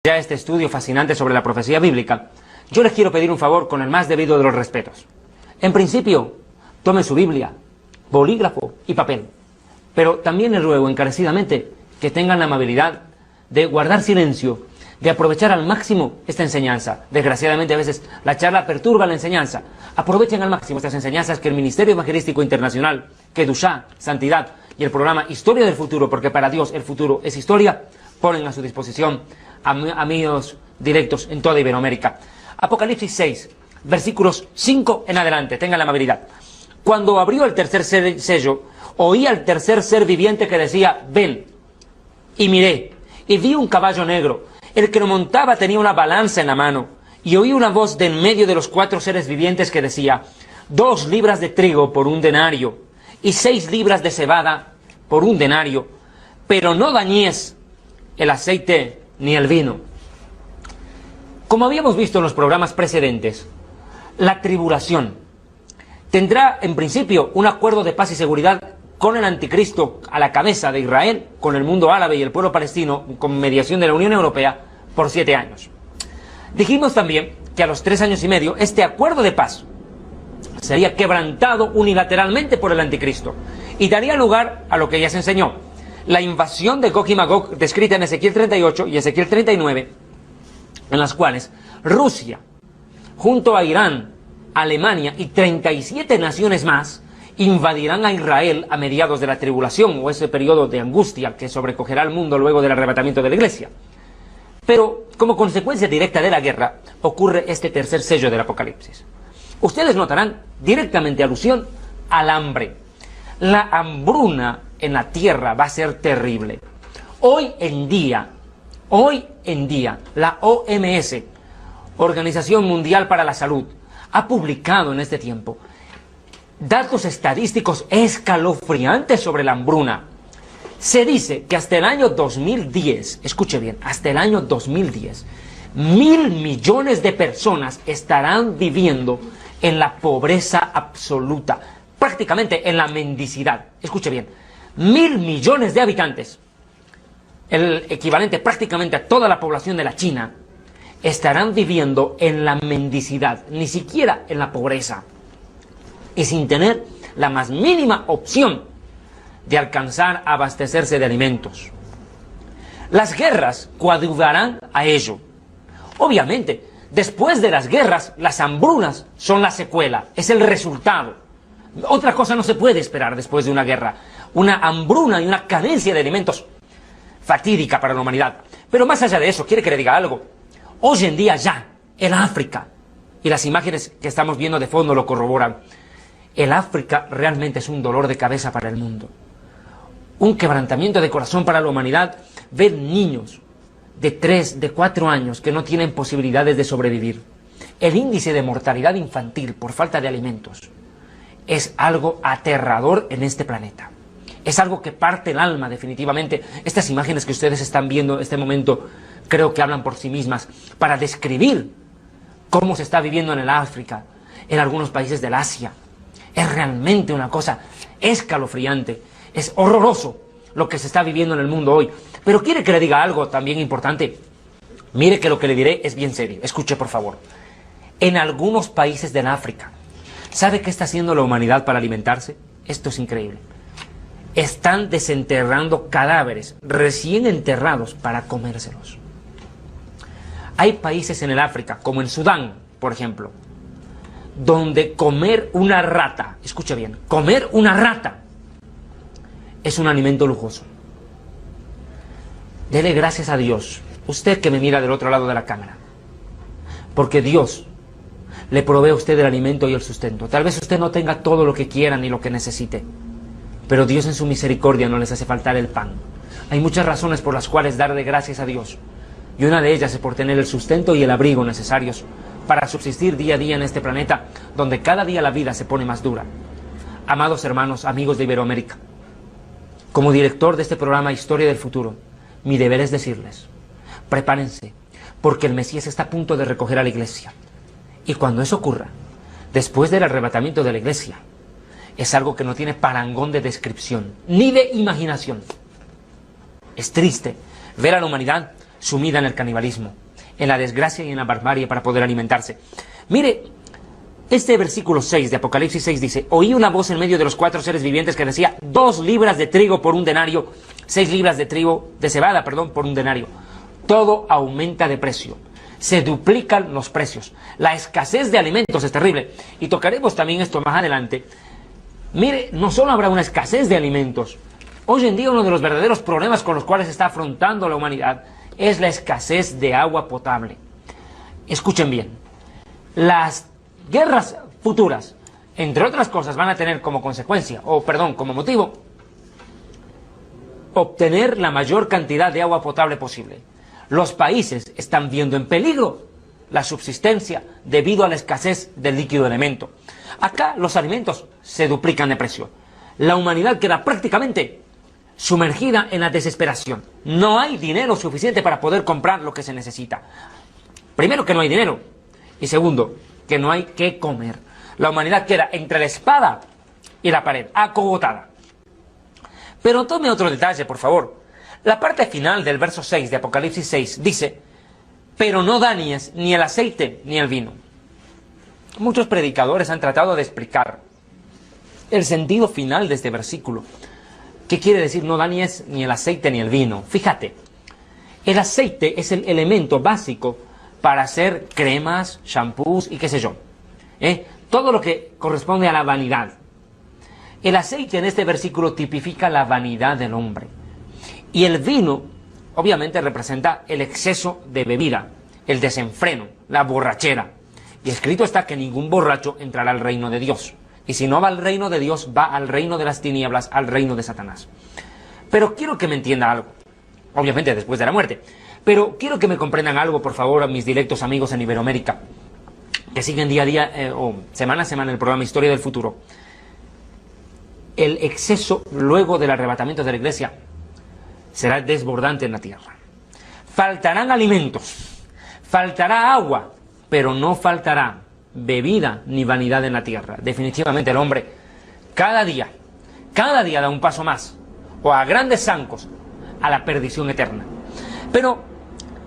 Ya este estudio fascinante sobre la profecía bíblica, yo les quiero pedir un favor con el más debido de los respetos. En principio, tomen su Biblia, bolígrafo y papel. Pero también les ruego encarecidamente que tengan la amabilidad de guardar silencio, de aprovechar al máximo esta enseñanza. Desgraciadamente a veces la charla perturba la enseñanza. Aprovechen al máximo estas enseñanzas que el Ministerio Evangelístico Internacional, Kedushá, Santidad y el programa Historia del Futuro, porque para Dios el futuro es historia, ponen a su disposición amigos directos en toda Iberoamérica. Apocalipsis 6, versículos 5 en adelante, tengan la amabilidad. Cuando abrió el tercer sello, oí al tercer ser viviente que decía, ven, y miré, y vi un caballo negro. El que lo montaba tenía una balanza en la mano, y oí una voz de en medio de los 4 seres vivientes que decía, 2 libras de trigo por 1 denario, y 6 libras de cebada por 1 denario, pero no dañes el aceite ni el vino. Como habíamos visto en los programas precedentes, la tribulación tendrá en principio un acuerdo de paz y seguridad con el anticristo a la cabeza de Israel, con el mundo árabe y el pueblo palestino, con mediación de la Unión Europea, por 7 años. Dijimos también que a los 3 años y medio este acuerdo de paz sería quebrantado unilateralmente por el anticristo y daría lugar a lo que ya se enseñó, la invasión de Gog y Magog, descrita en Ezequiel 38 y Ezequiel 39, en las cuales Rusia, junto a Irán, Alemania y 37 naciones más, invadirán a Israel a mediados de la tribulación, o ese periodo de angustia que sobrecogerá al mundo luego del arrebatamiento de la iglesia. Pero, como consecuencia directa de la guerra, ocurre este tercer sello del Apocalipsis. Ustedes notarán directamente alusión al hambre. La hambruna en la tierra va a ser terrible. Hoy en día, la OMS, Organización Mundial para la Salud, ha publicado en este tiempo datos estadísticos escalofriantes sobre la hambruna. Se dice que hasta el año 2010, escuche bien, hasta el año 2010, 1.000 millones de personas estarán viviendo en la pobreza absoluta, prácticamente en la mendicidad. Escuche bien, 1.000 millones de habitantes, el equivalente prácticamente a toda la población de la China, estarán viviendo en la mendicidad, ni siquiera en la pobreza, y sin tener la más mínima opción de alcanzar a abastecerse de alimentos. Las guerras coadyuvarán a ello. Obviamente, después de las guerras, las hambrunas son la secuela, es el resultado. Otra cosa no se puede esperar después de una guerra. Una hambruna y una carencia de alimentos fatídica para la humanidad. Pero más allá de eso, quiere que le diga algo. Hoy en día ya, el África, y las imágenes que estamos viendo de fondo lo corroboran, el África realmente es un dolor de cabeza para el mundo. Un quebrantamiento de corazón para la humanidad, ver niños de 3, de 4 años que no tienen posibilidades de sobrevivir. El índice de mortalidad infantil por falta de alimentos es algo aterrador en este planeta. Es algo que parte el alma definitivamente. Estas imágenes que ustedes están viendo en este momento creo que hablan por sí mismas para describir cómo se está viviendo en el África, en algunos países del Asia. Es realmente una cosa escalofriante. Es horroroso lo que se está viviendo en el mundo hoy. Pero quiere que le diga algo también importante. Mire que lo que le diré es bien serio. Escuche, por favor. En algunos países del África, ¿sabe qué está haciendo la humanidad para alimentarse? Esto es increíble. Están desenterrando cadáveres recién enterrados para comérselos. Hay países en el África, como en Sudán, por ejemplo, donde comer una rata, escuche bien, comer una rata es un alimento lujoso. Dele gracias a Dios, usted que me mira del otro lado de la cámara, porque Dios le provee a usted el alimento y el sustento. Tal vez usted no tenga todo lo que quiera ni lo que necesite, pero Dios en su misericordia no les hace faltar el pan. Hay muchas razones por las cuales darle gracias a Dios, y una de ellas es por tener el sustento y el abrigo necesarios para subsistir día a día en este planeta, donde cada día la vida se pone más dura. Amados hermanos, amigos de Iberoamérica, como director de este programa Historia del Futuro, mi deber es decirles, prepárense, porque el Mesías está a punto de recoger a la iglesia. Y cuando eso ocurra, después del arrebatamiento de la iglesia, es algo que no tiene parangón de descripción, ni de imaginación. Es triste ver a la humanidad sumida en el canibalismo, en la desgracia y en la barbarie para poder alimentarse. Mire, este versículo 6 de Apocalipsis 6 dice: oí una voz en medio de los 4 seres vivientes que decía: 2 libras de trigo por un denario, 6 libras de trigo, de cebada, por un denario. Todo aumenta de precio. Se duplican los precios. La escasez de alimentos es terrible. Y tocaremos también esto más adelante. Mire, no solo habrá una escasez de alimentos. Hoy en día uno de los verdaderos problemas con los cuales está afrontando la humanidad es la escasez de agua potable. Escuchen bien. Las guerras futuras, entre otras cosas, van a tener como consecuencia, como motivo, obtener la mayor cantidad de agua potable posible. Los países están viendo en peligro la subsistencia debido a la escasez del líquido elemento. Acá los alimentos se duplican de precio. La humanidad queda prácticamente sumergida en la desesperación. No hay dinero suficiente para poder comprar lo que se necesita. Primero, que no hay dinero. Y segundo, que no hay que comer. La humanidad queda entre la espada y la pared, acogotada. Pero tome otro detalle, por favor. La parte final del verso 6 de Apocalipsis 6 dice: pero no da ni el aceite ni el vino. Muchos predicadores han tratado de explicar el sentido final de este versículo. ¿Qué quiere decir no da ni el aceite ni el vino? Fíjate, el aceite es el elemento básico para hacer cremas, shampoos y qué sé yo. Todo lo que corresponde a la vanidad. El aceite en este versículo tipifica la vanidad del hombre. Y el vino, obviamente, representa el exceso de bebida, el desenfreno, la borrachera. Y escrito está que ningún borracho entrará al reino de Dios. Y si no va al reino de Dios, va al reino de las tinieblas, al reino de Satanás. Pero quiero que me entienda algo. Obviamente después de la muerte. Pero quiero que me comprendan algo, por favor, a mis directos amigos en Iberoamérica, que siguen día a día o semana a semana el programa Historia del Futuro. El exceso luego del arrebatamiento de la iglesia será desbordante en la tierra. Faltarán alimentos, faltará agua, pero no faltará bebida ni vanidad en la tierra. Definitivamente el hombre cada día da un paso más, o a grandes zancos, a la perdición eterna. Pero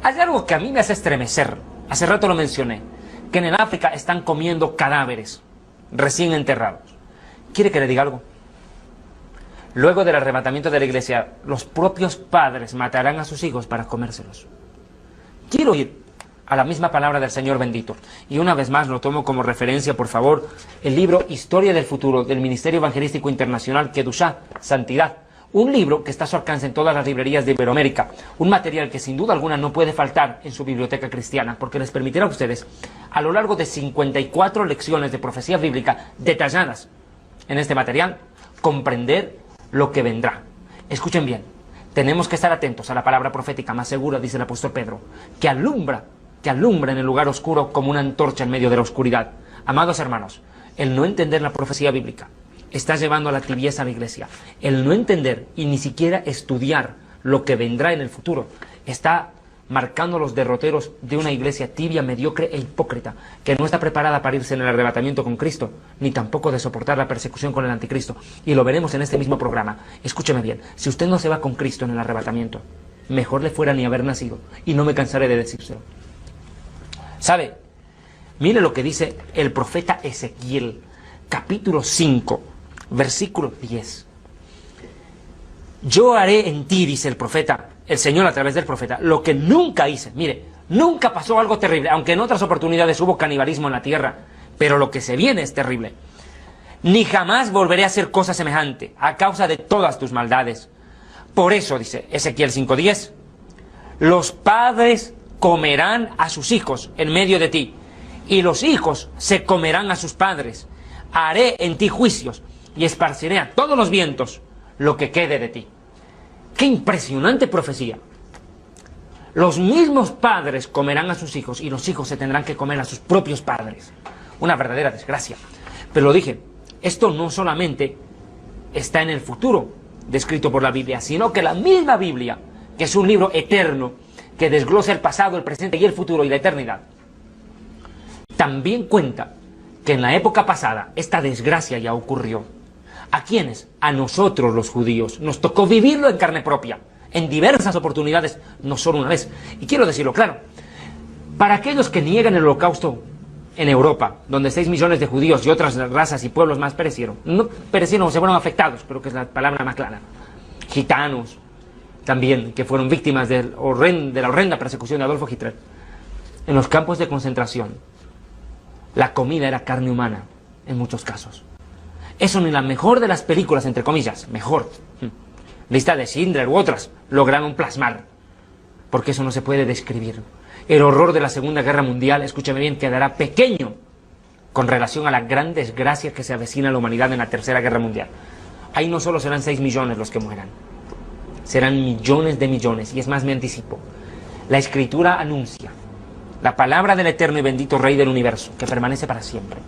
hay algo que a mí me hace estremecer. Hace rato lo mencioné, que en el África están comiendo cadáveres recién enterrados. ¿Quiere que le diga algo? Luego del arrebatamiento de la iglesia, los propios padres matarán a sus hijos para comérselos. Quiero ir a la misma palabra del Señor bendito. Y una vez más lo tomo como referencia, por favor, el libro Historia del Futuro del Ministerio Evangelístico Internacional Kedushá, Santidad. Un libro que está a su alcance en todas las librerías de Iberoamérica. Un material que sin duda alguna no puede faltar en su biblioteca cristiana, porque les permitirá a ustedes, a lo largo de 54 lecciones de profecía bíblica detalladas en este material, comprender lo que vendrá. Escuchen bien, tenemos que estar atentos a la palabra profética más segura, dice el apóstol Pedro, que alumbra en el lugar oscuro como una antorcha en medio de la oscuridad. Amados hermanos, el no entender la profecía bíblica está llevando a la tibieza a la iglesia. El no entender y ni siquiera estudiar lo que vendrá en el futuro está marcando los derroteros de una iglesia tibia, mediocre e hipócrita, que no está preparada para irse en el arrebatamiento con Cristo, ni tampoco de soportar la persecución con el anticristo. Y lo veremos en este mismo programa. Escúcheme bien, si usted no se va con Cristo en el arrebatamiento, mejor le fuera ni haber nacido, y no me cansaré de decírselo. ¿Sabe? Mire lo que dice el profeta Ezequiel, capítulo 5, versículo 10. Yo haré en ti, dice el profeta, el Señor a través del profeta, lo que nunca hice. Mire, nunca pasó algo terrible, aunque en otras oportunidades hubo canibalismo en la tierra, pero lo que se viene es terrible. Ni jamás volveré a hacer cosa semejante, a causa de todas tus maldades. Por eso, dice Ezequiel 5:10, los padres comerán a sus hijos en medio de ti, y los hijos se comerán a sus padres. Haré en ti juicios, y esparciré a todos los vientos lo que quede de ti. ¡Qué impresionante profecía! Los mismos padres comerán a sus hijos y los hijos se tendrán que comer a sus propios padres. Una verdadera desgracia. Pero lo dije, esto no solamente está en el futuro descrito por la Biblia, sino que la misma Biblia, que es un libro eterno, que desglosa el pasado, el presente y el futuro y la eternidad, también cuenta que en la época pasada esta desgracia ya ocurrió. ¿A quiénes? A nosotros los judíos. Nos tocó vivirlo en carne propia. en diversas oportunidades, no solo una vez. Y quiero decirlo claro, para aquellos que niegan el holocausto en Europa, donde 6 millones de judíos y otras razas y pueblos más perecieron, no perecieron, se fueron afectados, pero que es la palabra más clara, gitanos también, que fueron víctimas de la horrenda persecución de Adolfo Hitler, en los campos de concentración, la comida era carne humana, en muchos casos. Eso ni la mejor de las películas, entre comillas, mejor, lista de Schindler u otras, lograron plasmar, porque eso no se puede describir. El horror de la Segunda Guerra Mundial, escúchame bien, quedará pequeño con relación a la gran desgracia que se avecina a la humanidad en la Tercera Guerra Mundial. Ahí no solo serán 6 millones los que mueran, serán millones de millones. Y es más, me anticipo, la Escritura anuncia, la palabra del eterno y bendito Rey del Universo, que permanece para siempre,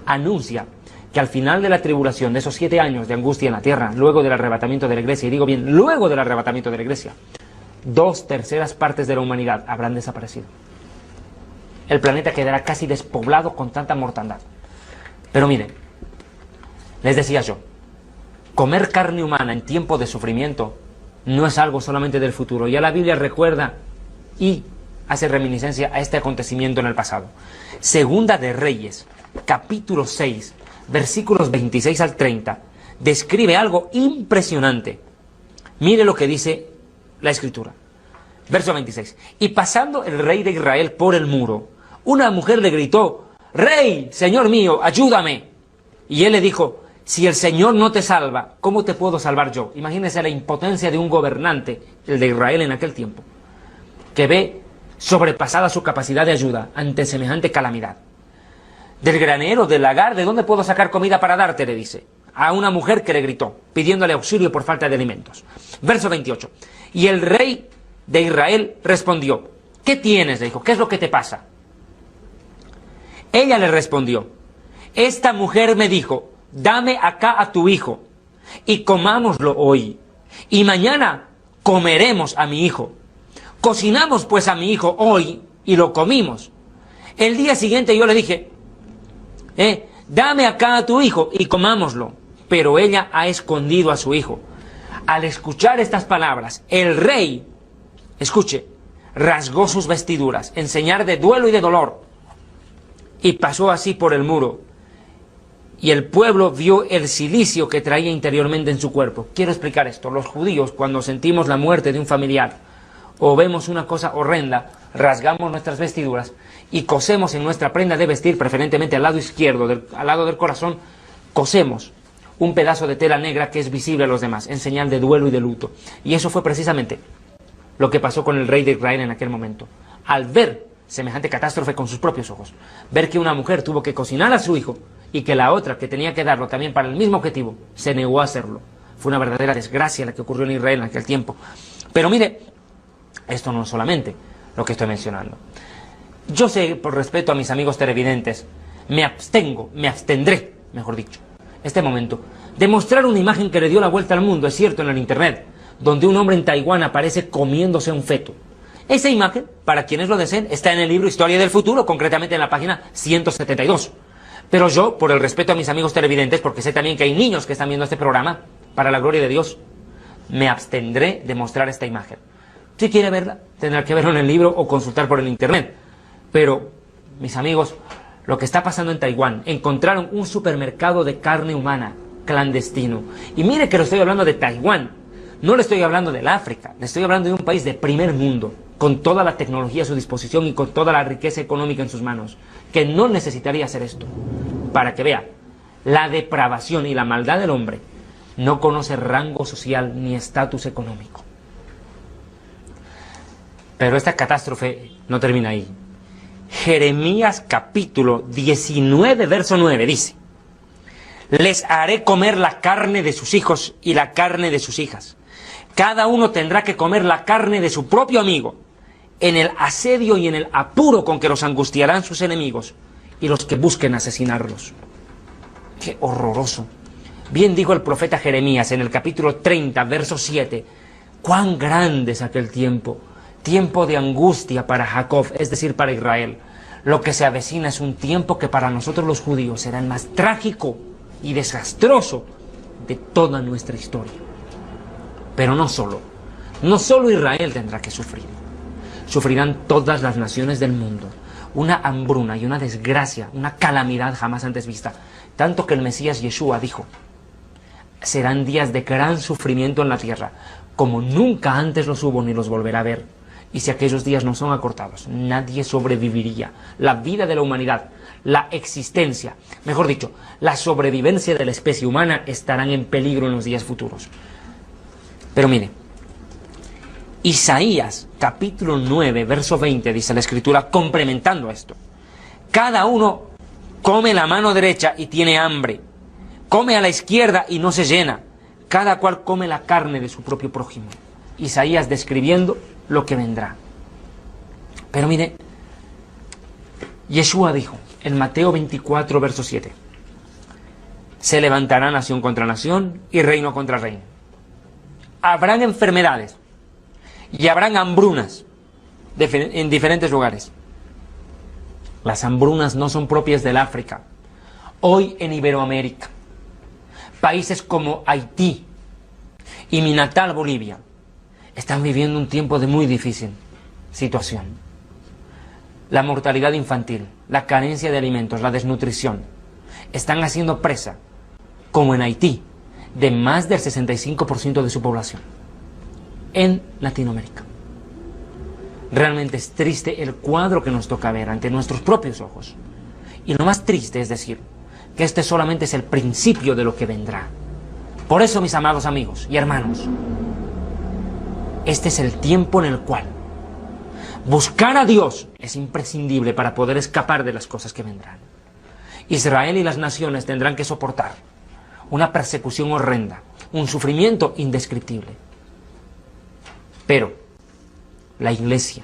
anuncia que al final de la tribulación, de esos 7 años de angustia en la tierra, luego del arrebatamiento de la iglesia, y digo bien, luego del arrebatamiento de la iglesia, 2/3 partes de la humanidad habrán desaparecido. El planeta quedará casi despoblado con tanta mortandad. Pero miren, les decía yo, comer carne humana en tiempo de sufrimiento no es algo solamente del futuro. Ya la Biblia recuerda y hace reminiscencia a este acontecimiento en el pasado. Segunda de Reyes, capítulo 6, versículos 26 al 30, describe algo impresionante. Mire lo que dice la Escritura. Verso 26. Y pasando el rey de Israel por el muro, una mujer le gritó: Rey, Señor mío, ayúdame. Y él le dijo: si el Señor no te salva, ¿cómo te puedo salvar yo? Imagínese la impotencia de un gobernante, el de Israel en aquel tiempo, que ve sobrepasada su capacidad de ayuda ante semejante calamidad. Del granero, del lagar, ¿de dónde puedo sacar comida para darte?, le dice a una mujer que le gritó, pidiéndole auxilio por falta de alimentos. Verso 28. Y el rey de Israel respondió: ¿qué tienes?, le dijo, ¿qué es lo que te pasa? Ella le respondió: esta mujer me dijo: dame acá a tu hijo y comámoslo hoy, y mañana comeremos a mi hijo. Cocinamos pues a mi hijo hoy y lo comimos. El día siguiente yo le dije: dame acá a tu hijo y comámoslo. Pero ella ha escondido a su hijo. Al escuchar estas palabras, el rey, escuche, rasgó sus vestiduras en señal de duelo y de dolor, y pasó así por el muro. Y el pueblo vio el cilicio que traía interiormente en su cuerpo. Quiero explicar esto. Los judíos, cuando sentimos la muerte de un familiar o vemos una cosa horrenda, rasgamos nuestras vestiduras y cosemos en nuestra prenda de vestir, preferentemente al lado izquierdo, al lado del corazón, cosemos un pedazo de tela negra que es visible a los demás, en señal de duelo y de luto. Y eso fue precisamente lo que pasó con el rey de Israel en aquel momento. Al ver semejante catástrofe con sus propios ojos, ver que una mujer tuvo que cocinar a su hijo y que la otra, que tenía que darlo también para el mismo objetivo, se negó a hacerlo. Fue una verdadera desgracia la que ocurrió en Israel en aquel tiempo. Pero mire, esto no es solamente lo que estoy mencionando. Yo sé, por respeto a mis amigos televidentes, me abstendré, mejor dicho, este momento, de mostrar una imagen que le dio la vuelta al mundo, es cierto, en el internet, donde un hombre en Taiwán aparece comiéndose un feto. Esa imagen, para quienes lo deseen, está en el libro Historia del Futuro, concretamente en la página 172. Pero yo, por el respeto a mis amigos televidentes, porque sé también que hay niños que están viendo este programa, para la gloria de Dios, me abstendré de mostrar esta imagen. Si quiere verla, tendrá que verlo en el libro o consultar por el internet. Pero, mis amigos, lo que está pasando en Taiwán, encontraron un supermercado de carne humana clandestino. Y mire que lo estoy hablando de Taiwán, no le estoy hablando del África, le estoy hablando de un país de primer mundo, con toda la tecnología a su disposición y con toda la riqueza económica en sus manos, que no necesitaría hacer esto. Para que vea, la depravación y la maldad del hombre no conoce rango social ni estatus económico. Pero esta catástrofe no termina ahí. Jeremías capítulo 19, verso 9 dice: les haré comer la carne de sus hijos y la carne de sus hijas. Cada uno tendrá que comer la carne de su propio amigo, en el asedio y en el apuro con que los angustiarán sus enemigos y los que busquen asesinarlos. ¡Qué horroroso! Bien dijo el profeta Jeremías en el capítulo 30, verso 7, cuán grande es aquel tiempo, tiempo de angustia para Jacob, es decir, para Israel. Lo que se avecina es un tiempo que para nosotros los judíos será el más trágico y desastroso de toda nuestra historia. Pero no solo. No solo Israel tendrá que sufrir, sufrirán todas las naciones del mundo. Una hambruna y una desgracia, una calamidad jamás antes vista. Tanto que el Mesías Yeshua dijo, serán días de gran sufrimiento en la tierra, como nunca antes los hubo ni los volverá a ver. Y si aquellos días no son acortados, nadie sobreviviría. La vida de la humanidad, la existencia, mejor dicho, la sobrevivencia de la especie humana estarán en peligro en los días futuros. Pero mire, Isaías capítulo 9, verso 20, dice la Escritura, complementando esto. Cada uno come la mano derecha y tiene hambre. Come a la izquierda y no se llena. Cada cual come la carne de su propio prójimo. Isaías describiendo lo que vendrá. Pero mire, Yeshua dijo en Mateo 24, verso 7, se levantará nación contra nación y reino contra reino. Habrán enfermedades y habrán hambrunas en diferentes lugares. Las hambrunas no son propias del África. Hoy en Iberoamérica, países como Haití y mi natal Bolivia están viviendo un tiempo de muy difícil situación. La mortalidad infantil, la carencia de alimentos, la desnutrición, están haciendo presa, como en Haití, de más del 65% de su población en Latinoamérica. Realmente es triste el cuadro que nos toca ver ante nuestros propios ojos. Y lo más triste es decir que este solamente es el principio de lo que vendrá. Por eso, mis amados amigos y hermanos, este es el tiempo en el cual buscar a Dios es imprescindible para poder escapar de las cosas que vendrán. Israel y las naciones tendrán que soportar una persecución horrenda, un sufrimiento indescriptible. Pero la iglesia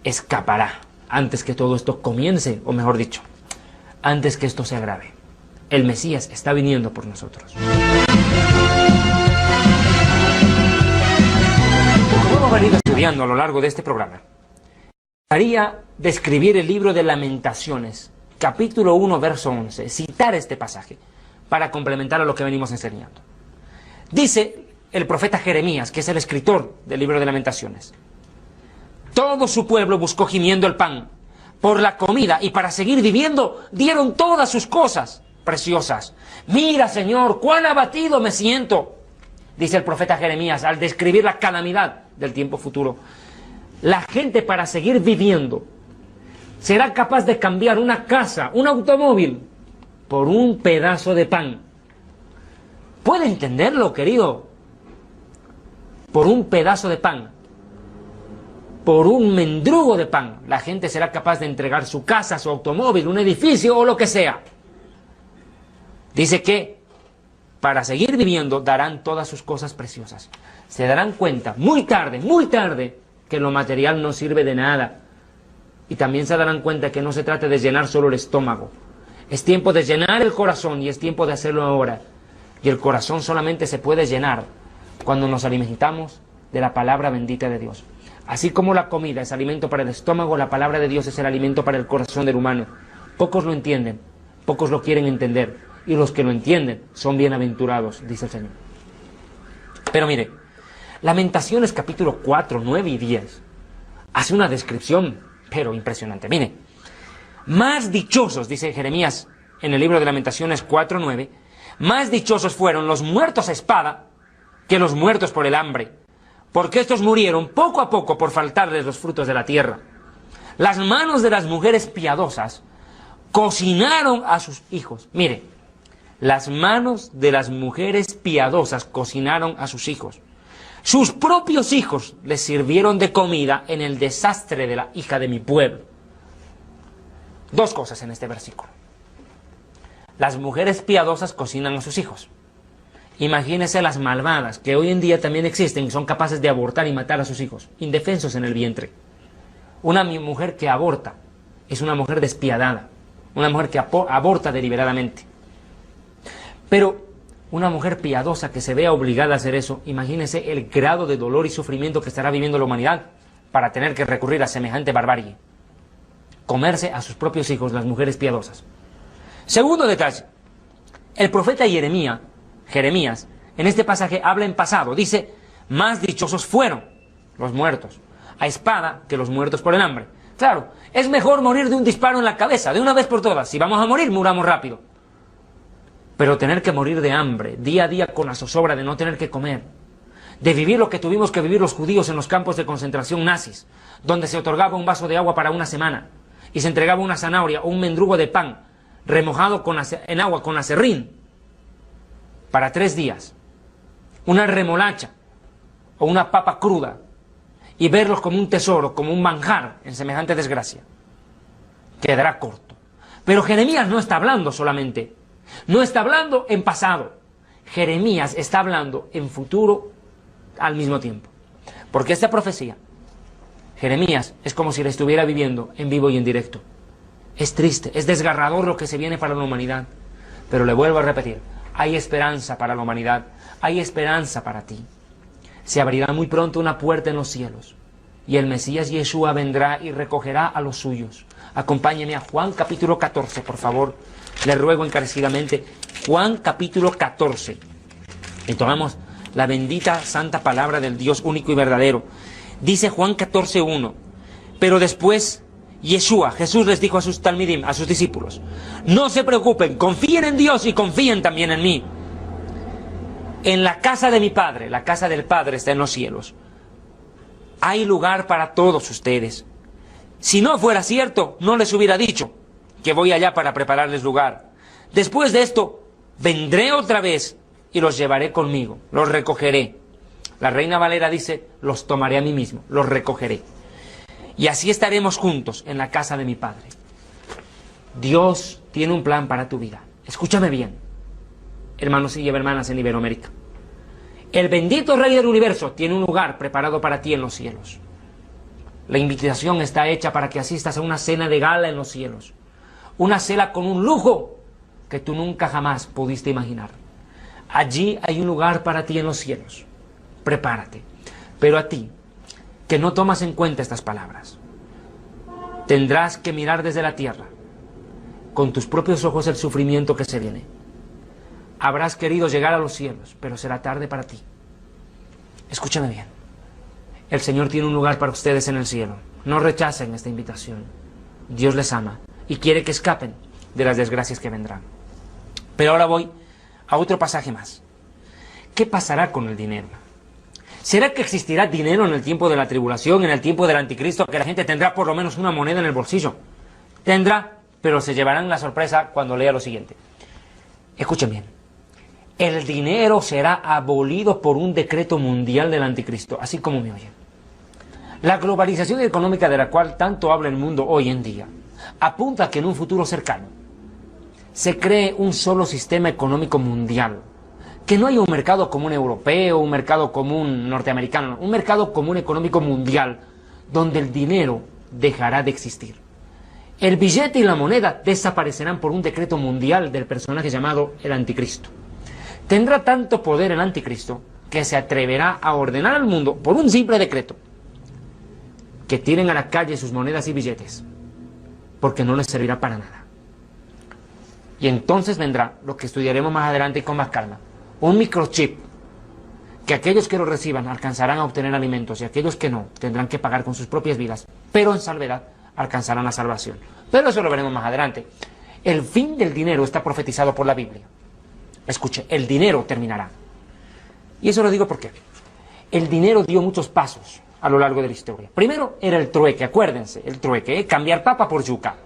escapará antes que todo esto comience, o mejor dicho, antes que esto se agrave. El Mesías está viniendo por nosotros. Como hemos venido estudiando a lo largo de este programa, quería describir el libro de Lamentaciones, capítulo 1, verso 11, citar este pasaje para complementar a lo que venimos enseñando. Dice el profeta Jeremías, que es el escritor del libro de Lamentaciones: todo su pueblo buscó gimiendo el pan, por la comida, y para seguir viviendo dieron todas sus cosas preciosas. Mira, Señor, cuán abatido me siento, dice el profeta Jeremías al describir la calamidad del tiempo futuro. La gente, para seguir viviendo, será capaz de cambiar una casa, un automóvil, por un pedazo de pan. ¿Puede entenderlo, querido? Por un pedazo de pan, por un mendrugo de pan, la gente será capaz de entregar su casa, su automóvil, un edificio o lo que sea. Dice que para seguir viviendo darán todas sus cosas preciosas. Se darán cuenta muy tarde, que lo material no sirve de nada. Y también se darán cuenta que no se trata de llenar solo el estómago. Es tiempo de llenar el corazón y es tiempo de hacerlo ahora. Y el corazón solamente se puede llenar cuando nos alimentamos de la palabra bendita de Dios. Así como la comida es alimento para el estómago, la palabra de Dios es el alimento para el corazón del humano. Pocos lo entienden, pocos lo quieren entender, y los que lo entienden son bienaventurados, dice el Señor. Pero mire, Lamentaciones capítulo 4, 9 y 10 hace una descripción, pero impresionante. Mire, más dichosos, dice Jeremías en el libro de Lamentaciones 4, 9, más dichosos fueron los muertos a espada que los muertos por el hambre, porque estos murieron poco a poco por faltarles los frutos de la tierra. Las manos de las mujeres piadosas cocinaron a sus hijos. Mire, las manos de las mujeres piadosas cocinaron a sus hijos. Sus propios hijos les sirvieron de comida en el desastre de la hija de mi pueblo. Dos cosas en este versículo. Las mujeres piadosas cocinan a sus hijos. Imagínense las malvadas, que hoy en día también existen y son capaces de abortar y matar a sus hijos, indefensos en el vientre. Una mujer que aborta es una mujer despiadada, una mujer que aborta deliberadamente. Pero una mujer piadosa que se vea obligada a hacer eso, imagínense el grado de dolor y sufrimiento que estará viviendo la humanidad para tener que recurrir a semejante barbarie. Comerse a sus propios hijos, las mujeres piadosas. Segundo detalle, el profeta Jeremías en este pasaje habla en pasado. Dice, más dichosos fueron los muertos a espada que los muertos por el hambre. Claro, es mejor morir de un disparo en la cabeza, de una vez por todas. Si vamos a morir, muramos rápido. Pero tener que morir de hambre, día a día con la zozobra de no tener que comer, de vivir lo que tuvimos que vivir los judíos en los campos de concentración nazis, donde se otorgaba un vaso de agua para una semana y se entregaba una zanahoria o un mendrugo de pan remojado en agua con aserrín para 3 días, una remolacha o una papa cruda, y verlos como un tesoro, como un manjar en semejante desgracia, quedará corto. Pero Jeremías no está hablando solamente, no está hablando en pasado, Jeremías está hablando en futuro al mismo tiempo. Porque esta profecía, Jeremías, es como si la estuviera viviendo en vivo y en directo. Es triste, es desgarrador lo que se viene para la humanidad. Pero le vuelvo a repetir, hay esperanza para la humanidad, hay esperanza para ti. Se abrirá muy pronto una puerta en los cielos, y el Mesías Yeshua vendrá y recogerá a los suyos. Acompáñeme a Juan capítulo 14, por favor. Le ruego encarecidamente, Juan capítulo 14. Y tomamos la bendita santa palabra del Dios único y verdadero. Dice Juan 14:1. Pero después Yeshua, Jesús les dijo a sus talmidim, a sus discípulos, no se preocupen, confíen en Dios y confíen también en mí. En la casa de mi Padre, la casa del Padre está en los cielos. Hay lugar para todos ustedes. Si no fuera cierto, no les hubiera dicho que voy allá para prepararles lugar. Después de esto, vendré otra vez y los llevaré conmigo, los recogeré. La Reina Valera dice, los tomaré a mí mismo, los recogeré. Y así estaremos juntos en la casa de mi Padre. Dios tiene un plan para tu vida. Escúchame bien, hermanos y hermanas en Iberoamérica. El bendito Rey del Universo tiene un lugar preparado para ti en los cielos. La invitación está hecha para que asistas a una cena de gala en los cielos. Una cena con un lujo que tú nunca jamás pudiste imaginar. Allí hay un lugar para ti en los cielos. Prepárate. Pero a ti, que no tomas en cuenta estas palabras, tendrás que mirar desde la tierra, con tus propios ojos, el sufrimiento que se viene. Habrás querido llegar a los cielos, pero será tarde para ti. Escúchame bien. El Señor tiene un lugar para ustedes en el cielo. No rechacen esta invitación. Dios les ama y quiere que escapen de las desgracias que vendrán. Pero ahora voy a otro pasaje más. ¿Qué pasará con el dinero? ¿Será que existirá dinero en el tiempo de la tribulación, en el tiempo del anticristo, que la gente tendrá por lo menos una moneda en el bolsillo? Tendrá, pero se llevarán la sorpresa cuando lea lo siguiente. Escuchen bien. El dinero será abolido por un decreto mundial del anticristo, así como me oyen. La globalización económica de la cual tanto habla el mundo hoy en día, apunta a que en un futuro cercano se cree un solo sistema económico mundial, que no haya un mercado común europeo, un mercado común norteamericano, un mercado común económico mundial, donde el dinero dejará de existir. El billete y la moneda desaparecerán por un decreto mundial del personaje llamado el anticristo. Tendrá tanto poder el anticristo que se atreverá a ordenar al mundo, por un simple decreto, que tiren a la calle sus monedas y billetes, porque no les servirá para nada. Y entonces vendrá lo que estudiaremos más adelante y con más calma, un microchip, que aquellos que lo reciban alcanzarán a obtener alimentos y aquellos que no tendrán que pagar con sus propias vidas, pero en salvedad alcanzarán la salvación. Pero eso lo veremos más adelante. El fin del dinero está profetizado por la Biblia. Escuche, el dinero terminará. Y eso lo digo porque el dinero dio muchos pasos a lo largo de la historia. Primero era el trueque, acuérdense, el trueque, cambiar papa por yuca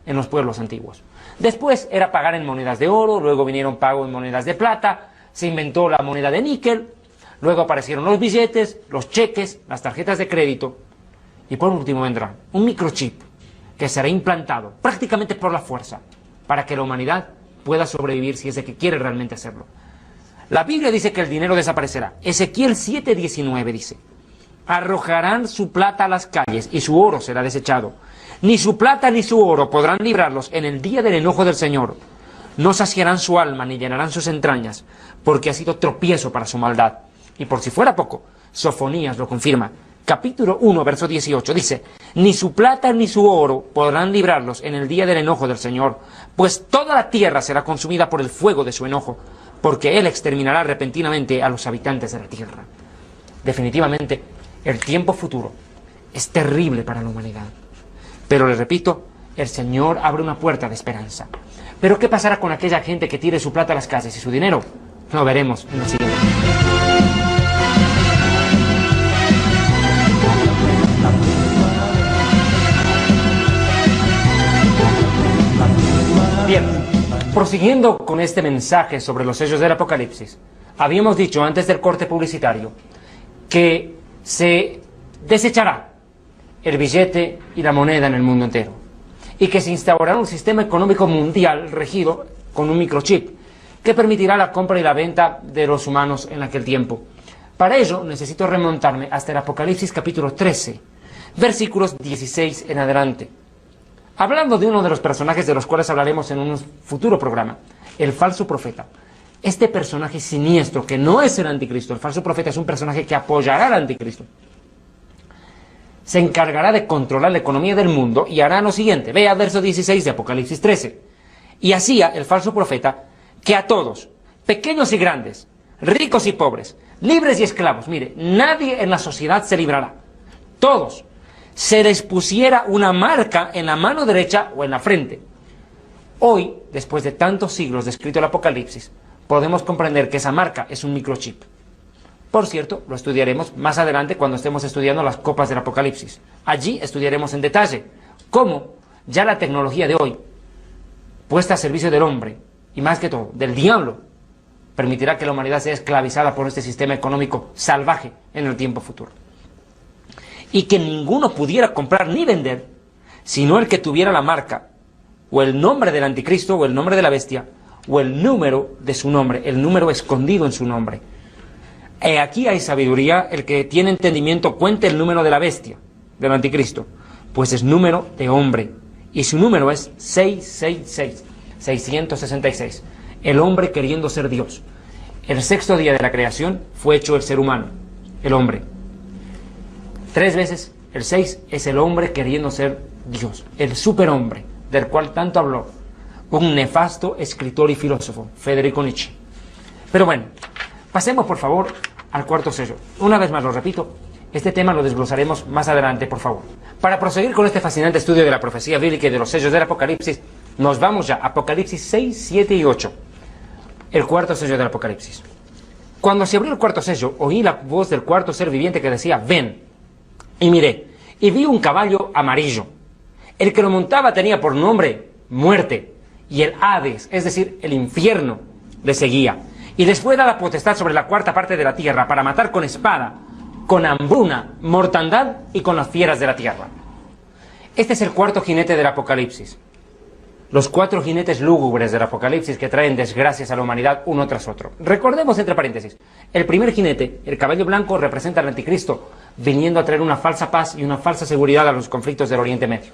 en los pueblos antiguos. Después era pagar en monedas de oro, luego vinieron pagos en monedas de plata, se inventó la moneda de níquel, luego aparecieron los billetes, los cheques, las tarjetas de crédito, y por último vendrá un microchip que será implantado prácticamente por la fuerza para que la humanidad pueda sobrevivir si es de que quiere realmente hacerlo. La Biblia dice que el dinero desaparecerá. Ezequiel 7:19 dice, arrojarán su plata a las calles y su oro será desechado. Ni su plata ni su oro podrán librarlos en el día del enojo del Señor. No saciarán su alma ni llenarán sus entrañas, porque ha sido tropiezo para su maldad. Y por si fuera poco, Sofonías lo confirma. Capítulo 1, verso 18 dice, ni su plata ni su oro podrán librarlos en el día del enojo del Señor, pues toda la tierra será consumida por el fuego de su enojo, porque Él exterminará repentinamente a los habitantes de la tierra. Definitivamente, el tiempo futuro es terrible para la humanidad. Pero les repito, el Señor abre una puerta de esperanza. Pero ¿qué pasará con aquella gente que tire su plata a las calles y su dinero? Lo veremos en el siguiente. Bien, prosiguiendo con este mensaje sobre los sellos del Apocalipsis, habíamos dicho antes del corte publicitario que se desechará el billete y la moneda en el mundo entero y que se instaurará un sistema económico mundial regido con un microchip que permitirá la compra y la venta de los humanos en aquel tiempo. Para ello necesito remontarme hasta el Apocalipsis capítulo 13, versículos 16 en adelante. Hablando de uno de los personajes de los cuales hablaremos en un futuro programa, el falso profeta. Este personaje siniestro, que no es el anticristo, el falso profeta es un personaje que apoyará al anticristo. Se encargará de controlar la economía del mundo y hará lo siguiente. Vea verso 16 de Apocalipsis 13. Y hacía el falso profeta que a todos, pequeños y grandes, ricos y pobres, libres y esclavos, mire, nadie en la sociedad se librará. Todos se les pusiera una marca en la mano derecha o en la frente. Hoy, después de tantos siglos descrito el Apocalipsis, podemos comprender que esa marca es un microchip. Por cierto, lo estudiaremos más adelante cuando estemos estudiando las copas del Apocalipsis. Allí estudiaremos en detalle cómo ya la tecnología de hoy, puesta a servicio del hombre, y más que todo, del diablo, permitirá que la humanidad sea esclavizada por este sistema económico salvaje en el tiempo futuro. Y que ninguno pudiera comprar ni vender, sino el que tuviera la marca, o el nombre del anticristo, o el nombre de la bestia, o el número de su nombre, el número escondido en su nombre. Aquí hay sabiduría, el que tiene entendimiento cuente el número de la bestia, del anticristo, pues es número de hombre, y su número es 666, 666, el hombre queriendo ser Dios. El sexto día de la creación fue hecho el ser humano, el hombre. 3 veces, el 6 es el hombre queriendo ser Dios, el superhombre, del cual tanto habló un nefasto escritor y filósofo, Federico Nietzsche. Pero bueno, pasemos por favor al cuarto sello. Una vez más lo repito, este tema lo desglosaremos más adelante, por favor. Para proseguir con este fascinante estudio de la profecía bíblica y de los sellos del Apocalipsis, nos vamos ya a Apocalipsis 6, 7 y 8, el cuarto sello del Apocalipsis. Cuando se abrió el cuarto sello, oí la voz del cuarto ser viviente que decía, ven. Y miré, y vi un caballo amarillo. El que lo montaba tenía por nombre Muerte, y el Hades, es decir, el infierno, le seguía. Y les fue dada potestad sobre la cuarta parte de la tierra para matar con espada, con hambruna, mortandad y con las fieras de la tierra. Este es el cuarto jinete del Apocalipsis. Los 4 jinetes lúgubres del Apocalipsis que traen desgracias a la humanidad uno tras otro. Recordemos entre paréntesis, el primer jinete, el caballo blanco, representa al anticristo, viniendo a traer una falsa paz y una falsa seguridad a los conflictos del Oriente Medio.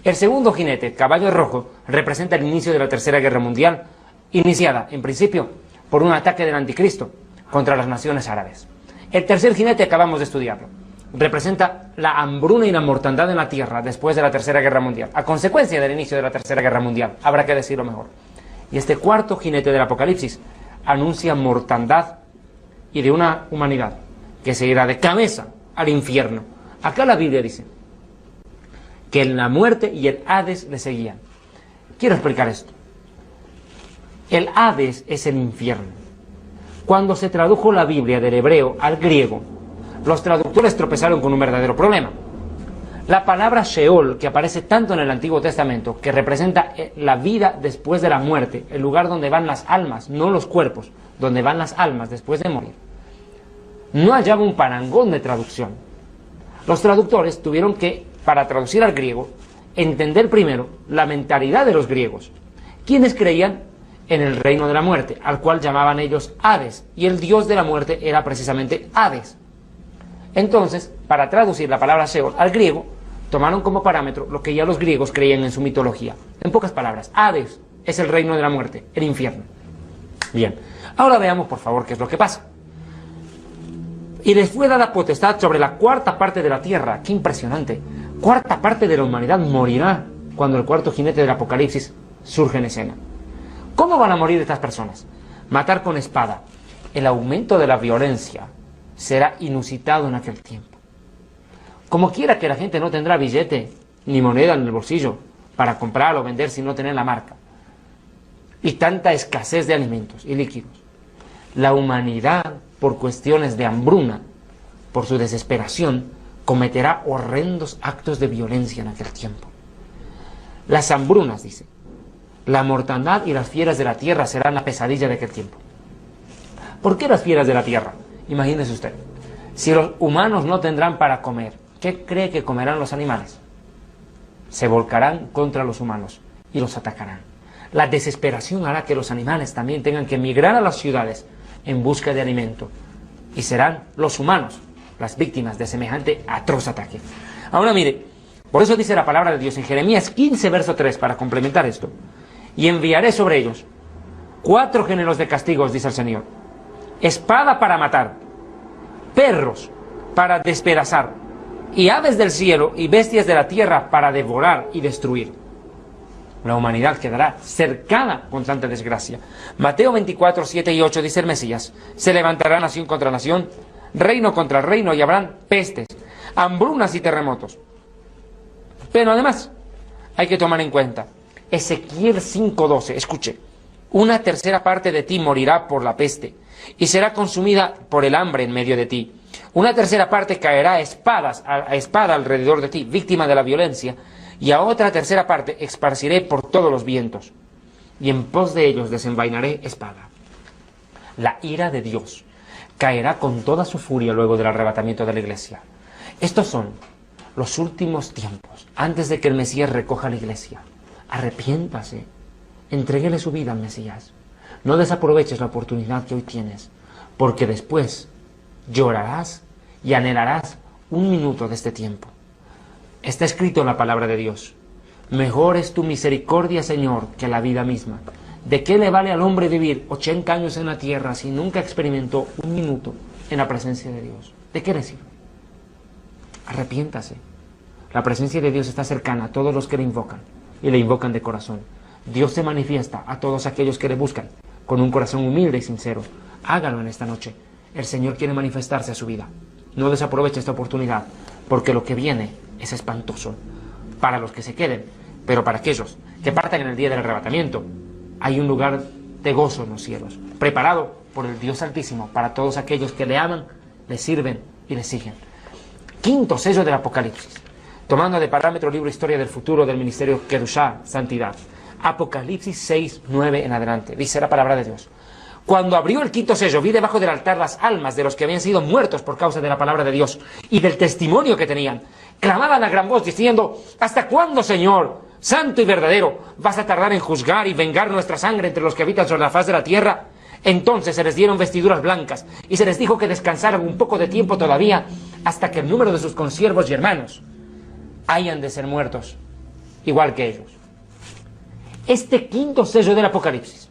El segundo jinete, caballo rojo, representa el inicio de la Tercera Guerra Mundial, iniciada, en principio, por un ataque del anticristo contra las naciones árabes. El tercer jinete acabamos de estudiarlo. Representa la hambruna y la mortandad en la tierra después de la Tercera Guerra Mundial, a consecuencia del inicio de la Tercera Guerra Mundial, habrá que decirlo mejor. Y este cuarto jinete del Apocalipsis anuncia mortandad y de una humanidad que se irá de cabeza al infierno. Acá la Biblia dice que la muerte y el Hades le seguían. Quiero explicar esto. El Hades es el infierno. Cuando se tradujo la Biblia del hebreo al griego, los traductores tropezaron con un verdadero problema. La palabra Sheol, que aparece tanto en el Antiguo Testamento, que representa la vida después de la muerte, el lugar donde van las almas, no los cuerpos, donde van las almas después de morir, no hallaba un parangón de traducción. Los traductores tuvieron que, para traducir al griego, entender primero la mentalidad de los griegos, quienes creían en el reino de la muerte, al cual llamaban ellos Hades, y el dios de la muerte era precisamente Hades. Entonces, para traducir la palabra Sheol al griego, tomaron como parámetro lo que ya los griegos creían en su mitología. En pocas palabras, Hades es el reino de la muerte, el infierno. Bien, ahora veamos por favor qué es lo que pasa. Y les fue dada potestad sobre la cuarta parte de la tierra. ¡Qué impresionante! Cuarta parte de la humanidad morirá cuando el cuarto jinete del Apocalipsis surge en escena. ¿Cómo van a morir estas personas? matar con espada. El aumento de la violencia será inusitado en aquel tiempo. Como quiera que la gente no tendrá billete ni moneda en el bolsillo para comprar o vender sin no tener la marca. Y tanta escasez de alimentos y líquidos. La humanidad, por cuestiones de hambruna, por su desesperación, cometerá horrendos actos de violencia en aquel tiempo. Las hambrunas, dice, la mortandad y las fieras de la tierra serán la pesadilla de aquel tiempo. ¿Por qué las fieras de la tierra? Imagínese usted, si los humanos no tendrán para comer, ¿qué cree que comerán los animales? Se volcarán contra los humanos y los atacarán. La desesperación hará que los animales también tengan que emigrar a las ciudades en busca de alimento, y serán los humanos las víctimas de semejante atroz ataque. Ahora mire, por eso dice la palabra de Dios en Jeremías 15, verso 3, para complementar esto: y enviaré sobre ellos 4 géneros de castigos, dice el Señor: espada para matar, perros para despedazar, y aves del cielo y bestias de la tierra para devorar y destruir. La humanidad quedará cercada con tanta desgracia. Mateo 24, 7 y 8 dice el Mesías: se levantará nación contra nación, reino contra reino, y habrán pestes, hambrunas y terremotos. Pero además hay que tomar en cuenta Ezequiel 5:12, escuche: una tercera parte de ti morirá por la peste, y será consumida por el hambre en medio de ti. Una tercera parte caerá a espada alrededor de ti, víctima de la violencia, y a otra tercera parte esparciré por todos los vientos, y en pos de ellos desenvainaré espada. La ira de Dios caerá con toda su furia luego del arrebatamiento de la iglesia. Estos son los últimos tiempos, antes de que el Mesías recoja la iglesia. Arrepiéntase, entréguele su vida al Mesías. No desaproveches la oportunidad que hoy tienes, porque después llorarás y anhelarás un minuto de este tiempo. Está escrito en la palabra de Dios: mejor es tu misericordia, Señor, que la vida misma. ¿De qué le vale al hombre vivir 80 años en la tierra si nunca experimentó un minuto en la presencia de Dios? ¿De qué le sirve? Arrepiéntase. La presencia de Dios está cercana a todos los que le invocan, y le invocan de corazón. Dios se manifiesta a todos aquellos que le buscan con un corazón humilde y sincero. Hágalo en esta noche. El Señor quiere manifestarse a su vida. No desaproveche esta oportunidad, porque lo que viene es espantoso para los que se queden, pero para aquellos que partan en el día del arrebatamiento, hay un lugar de gozo en los cielos, preparado por el Dios Altísimo para todos aquellos que le aman, le sirven y le siguen. Quinto sello del Apocalipsis, tomando de parámetro el libro Historia del Futuro del Ministerio Kedushá, Santidad. Apocalipsis 6, 9 en adelante, dice la palabra de Dios: cuando abrió el quinto sello, vi debajo del altar las almas de los que habían sido muertos por causa de la palabra de Dios y del testimonio que tenían. Clamaban a gran voz diciendo: ¿hasta cuándo, Señor, santo y verdadero, vas a tardar en juzgar y vengar nuestra sangre entre los que habitan sobre la faz de la tierra? Entonces se les dieron vestiduras blancas y se les dijo que descansaran un poco de tiempo todavía, hasta que el número de sus consiervos y hermanos hayan de ser muertos igual que ellos. Este quinto sello del Apocalipsis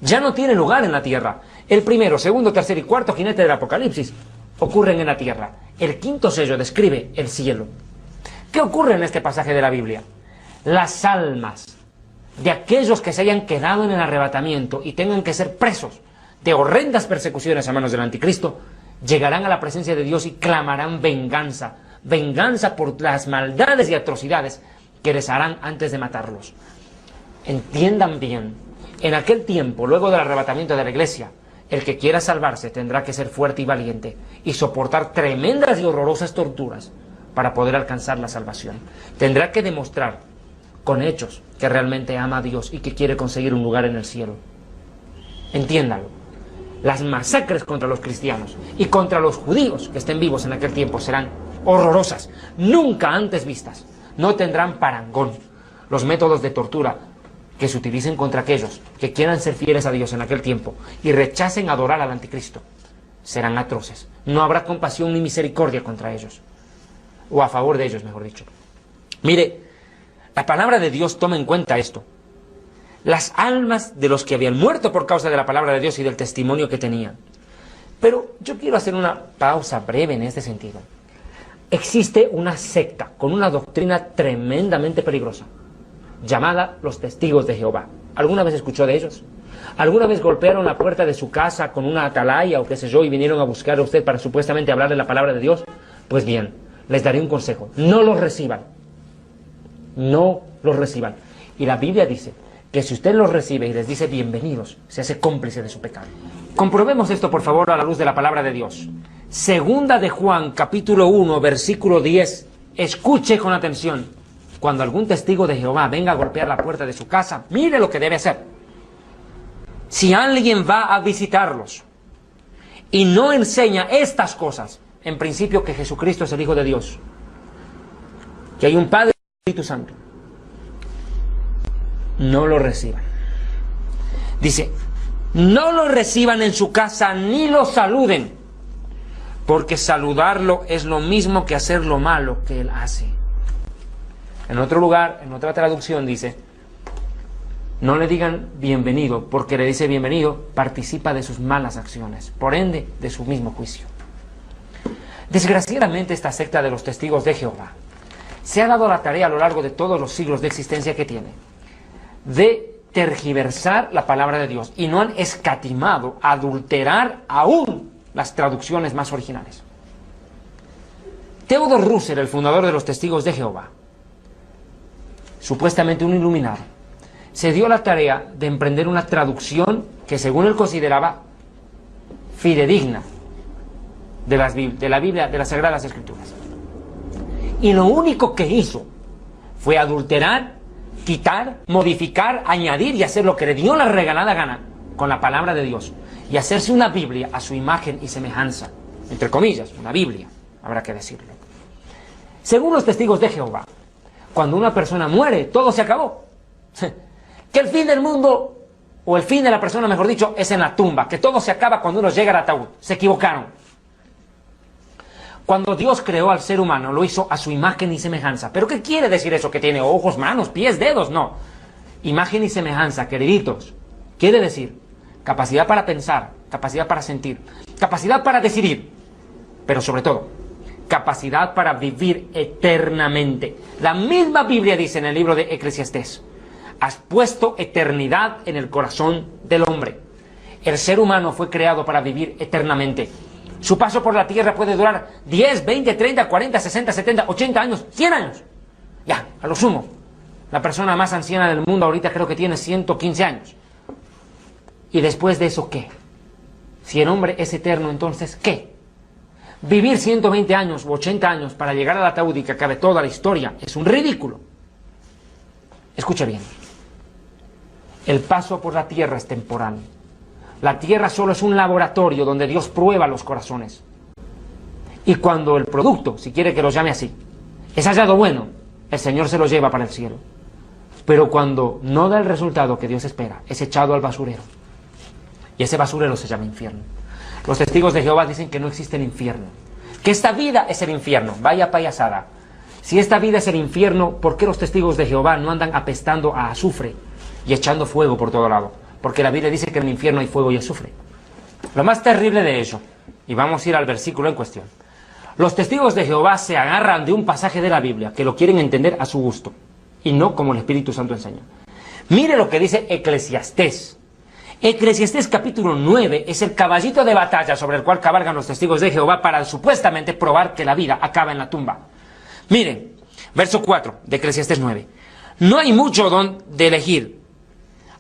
ya no tiene lugar en la tierra. El primero, segundo, tercer y cuarto jinete del Apocalipsis ocurren en la tierra. El quinto sello describe el cielo. ¿Qué ocurre en este pasaje de la Biblia? Las almas de aquellos que se hayan quedado en el arrebatamiento y tengan que ser presos de horrendas persecuciones a manos del anticristo, llegarán a la presencia de Dios y clamarán venganza. Venganza por las maldades y atrocidades que les harán antes de matarlos. Entiendan bien, en aquel tiempo, luego del arrebatamiento de la iglesia, el que quiera salvarse tendrá que ser fuerte y valiente y soportar tremendas y horrorosas torturas para poder alcanzar la salvación. Tendrá que demostrar con hechos que realmente ama a Dios y que quiere conseguir un lugar en el cielo. Entiéndalo. Las masacres contra los cristianos y contra los judíos que estén vivos en aquel tiempo serán horrorosas, nunca antes vistas. No tendrán parangón. Los métodos de tortura que se utilicen contra aquellos que quieran ser fieles a Dios en aquel tiempo y rechacen adorar al anticristo serán atroces. No habrá compasión ni misericordia contra ellos, o a favor de ellos, mejor dicho. Mire, la palabra de Dios toma en cuenta esto. Las almas de los que habían muerto por causa de la palabra de Dios y del testimonio que tenían. Pero yo quiero hacer una pausa breve en este sentido. Existe una secta con una doctrina tremendamente peligrosa, llamada los testigos de Jehová. ¿Alguna vez escuchó de ellos? ¿Alguna vez golpearon la puerta de su casa con una atalaya o qué sé yo y vinieron a buscar a usted para supuestamente hablarle la palabra de Dios? Pues bien, les daré un consejo. No los reciban. No los reciban. Y la Biblia dice que si usted los recibe y les dice bienvenidos, se hace cómplice de su pecado. Comprobemos esto, por favor, a la luz de la palabra de Dios. Segunda de Juan, capítulo 1, versículo 10. Escuche con atención. Cuando algún testigo de Jehová venga a golpear la puerta de su casa, mire lo que debe hacer. Si alguien va a visitarlos y no enseña estas cosas, en principio que Jesucristo es el Hijo de Dios, que hay un Padre y un Espíritu Santo, no lo reciban. Dice, no lo reciban en su casa ni lo saluden, porque saludarlo es lo mismo que hacer lo malo que él hace. En otro lugar, en otra traducción dice, no le digan bienvenido, porque le dice bienvenido, participa de sus malas acciones, por ende, de su mismo juicio. Desgraciadamente, esta secta de los testigos de Jehová se ha dado la tarea a lo largo de todos los siglos de existencia que tiene, de tergiversar la palabra de Dios, y no han escatimado adulterar aún las traducciones más originales. Theodor Russell, el fundador de los testigos de Jehová, supuestamente un iluminado, se dio la tarea de emprender una traducción que según él consideraba fidedigna de la Biblia, de las Sagradas Escrituras. Y lo único que hizo fue adulterar, quitar, modificar, añadir y hacer lo que le dio la regalada gana con la palabra de Dios, y hacerse una Biblia a su imagen y semejanza, entre comillas, una Biblia, habrá que decirlo. Según los testigos de Jehová, cuando una persona muere, todo se acabó. Que el fin del mundo, o el fin de la persona, mejor dicho, es en la tumba, que todo se acaba cuando uno llega al ataúd. Se equivocaron. Cuando Dios creó al ser humano, lo hizo a su imagen y semejanza. ¿Pero qué quiere decir eso? ¿Que tiene ojos, manos, pies, dedos? No. Imagen y semejanza, queriditos, quiere decir capacidad para pensar, capacidad para sentir, capacidad para decidir, pero sobre todo, capacidad para vivir eternamente. La misma Biblia dice en el libro de Eclesiastés, has puesto eternidad en el corazón del hombre. El ser humano fue creado para vivir eternamente. Su paso por la tierra puede durar 10, 20, 30, 40, 60, 70, 80 años, 100 años. Ya, a lo sumo. La persona más anciana del mundo ahorita creo que tiene 115 años. ¿Y después de eso qué? Si el hombre es eterno, entonces ¿qué? Vivir 120 años u 80 años para llegar al ataúd y que acabe toda la historia es un ridículo. Escuche bien. El paso por la tierra es temporal. La tierra solo es un laboratorio donde Dios prueba los corazones. Y cuando el producto, si quiere que lo llame así, es hallado bueno, el Señor se lo lleva para el cielo. Pero cuando no da el resultado que Dios espera, es echado al basurero. Y ese basurero se llama infierno. Los testigos de Jehová dicen que no existe el infierno, que esta vida es el infierno. Vaya payasada. Si esta vida es el infierno, ¿por qué los testigos de Jehová no andan apestando a azufre y echando fuego por todo lado? Porque la Biblia dice que en el infierno hay fuego y azufre. Lo más terrible de ello, y vamos a ir al versículo en cuestión, los testigos de Jehová se agarran de un pasaje de la Biblia que lo quieren entender a su gusto y no como el Espíritu Santo enseña. Mire lo que dice Eclesiastés. Eclesiastés capítulo 9 es el caballito de batalla sobre el cual cabalgan los testigos de Jehová para supuestamente probar que la vida acaba en la tumba. Miren, verso 4 de Eclesiastés 9. No hay mucho donde elegir,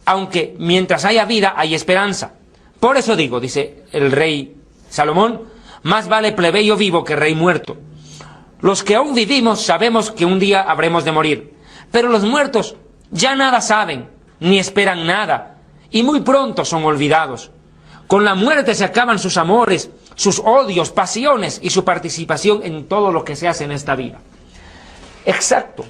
aunque mientras haya vida hay esperanza. Por eso digo, dice el rey Salomón, más vale plebeyo vivo que rey muerto. Los que aún vivimos sabemos que un día habremos de morir, pero los muertos ya nada saben, ni esperan nada, y muy pronto son olvidados. Con la muerte se acaban sus amores, sus odios, pasiones y su participación en todo lo que se hace en esta vida. Exacto.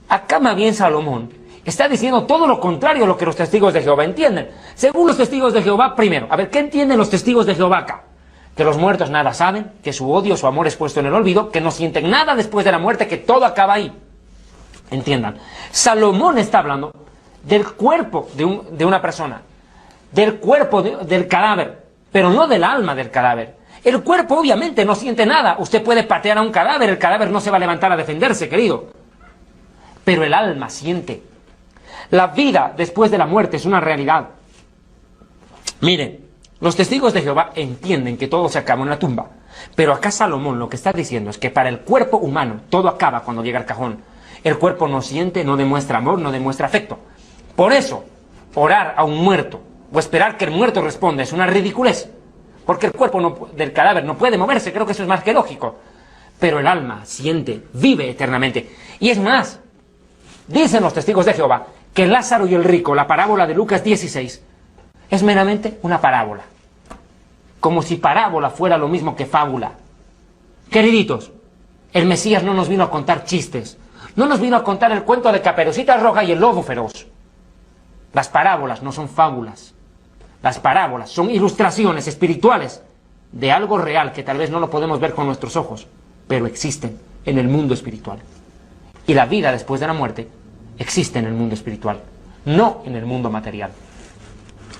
Acá más bien Salomón está diciendo todo lo contrario a lo que los testigos de Jehová entienden. Según los testigos de Jehová, primero, a ver, ¿qué entienden los testigos de Jehová acá? Que los muertos nada saben, que su odio, su amor es puesto en el olvido, que no sienten nada después de la muerte, que todo acaba ahí. Entiendan. Salomón está hablando del cuerpo de una persona, del cuerpo del cadáver, pero no del alma del cadáver. El cuerpo obviamente no siente nada. Usted puede patear a un cadáver, el cadáver no se va a levantar a defenderse, querido. Pero el alma siente. La vida después de la muerte es una realidad. Miren, los testigos de Jehová entienden que todo se acaba en la tumba. Pero acá Salomón lo que está diciendo es que para el cuerpo humano todo acaba cuando llega al cajón. El cuerpo no siente, no demuestra amor, no demuestra afecto. Por eso, orar a un muerto o esperar que el muerto responda es una ridiculez. Porque el cuerpo del cadáver no puede moverse, creo que eso es más que lógico. Pero el alma siente, vive eternamente. Y es más, dicen los testigos de Jehová que Lázaro y el rico, la parábola de Lucas 16, es meramente una parábola. Como si parábola fuera lo mismo que fábula. Queriditos, el Mesías no nos vino a contar chistes. No nos vino a contar el cuento de Caperucita Roja y el lobo feroz. Las parábolas no son fábulas. Las parábolas son ilustraciones espirituales de algo real que tal vez no lo podemos ver con nuestros ojos, pero existen en el mundo espiritual. Y la vida después de la muerte existe en el mundo espiritual, no en el mundo material.